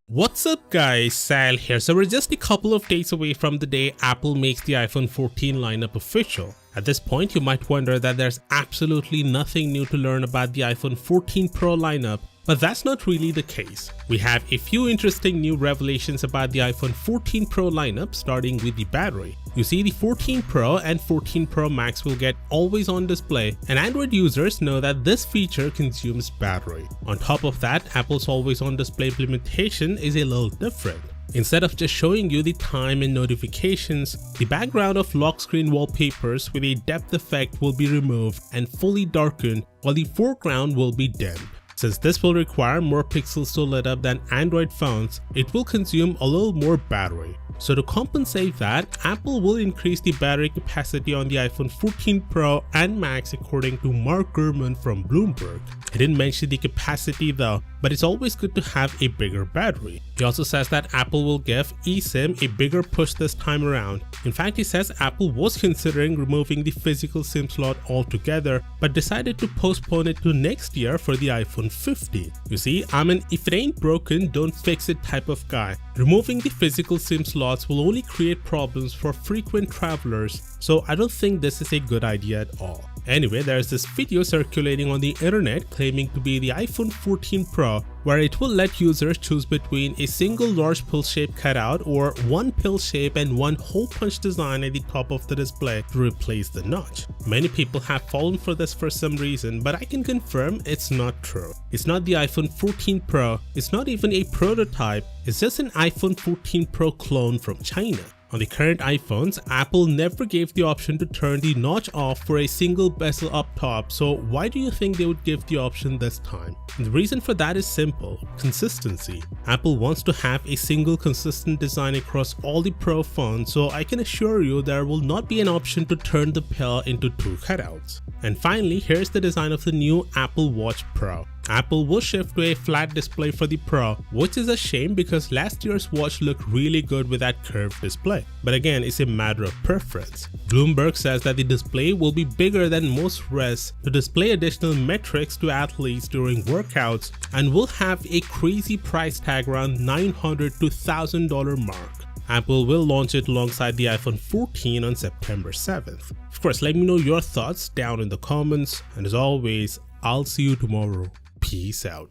What's up guys, Sal here. So we're just a couple of days away from the day Apple makes the iPhone 14 lineup official. At this point you might wonder that there's absolutely nothing new to learn about the iPhone 14 Pro lineup, but that's not really the case. We have a few interesting new revelations about the iPhone 14 Pro lineup, starting with the battery. You see, the 14 Pro and 14 Pro Max will get always on display, and Android users know that this feature consumes battery. On top of that, Apple's always on display implementation is a little different. Instead of just showing you the time and notifications, the background of lock screen wallpapers with a depth effect will be removed and fully darkened, while the foreground will be dimmed. Since this will require more pixels to lit up than Android phones, it will consume a little more battery. So to compensate that, Apple will increase the battery capacity on the iPhone 14 Pro and Max according to Mark Gurman from Bloomberg. He didn't mention the capacity though, but it's always good to have a bigger battery. He also says that Apple will give eSIM a bigger push this time around. In fact, he says Apple was considering removing the physical SIM slot altogether, but decided to postpone it to next year for the iPhone 15. You see, I'm an if it ain't broken, don't fix it type of guy. Removing the physical SIM slots will only create problems for frequent travelers, so I don't think this is a good idea at all. Anyway, there's this video circulating on the internet claiming to be the iPhone 14 Pro, where it will let users choose between a single large pill shape cutout or one pill shape and one hole punch design at the top of the display to replace the notch. Many people have fallen for this for some reason, but I can confirm it's not true. It's not the iPhone 14 Pro, it's not even a prototype, it's just an iPhone 14 Pro clone from China. On the current iPhones, Apple never gave the option to turn the notch off for a single bezel up top, so why do you think they would give the option this time? And the reason for that is simple: consistency. Apple wants to have a single consistent design across all the Pro phones, so I can assure you there will not be an option to turn the pill into two cutouts. And finally, here's the design of the new Apple Watch Pro. Apple will shift to a flat display for the Pro, which is a shame because last year's watch looked really good with that curved display. But again, it's a matter of preference. Bloomberg says that the display will be bigger than most wrists to display additional metrics to athletes during workouts, and will have a crazy price tag around $900 to $1,000 mark. Apple will launch it alongside the iPhone 14 on September 7th. Of course, let me know your thoughts down in the comments, and as always, I'll see you tomorrow. Peace out.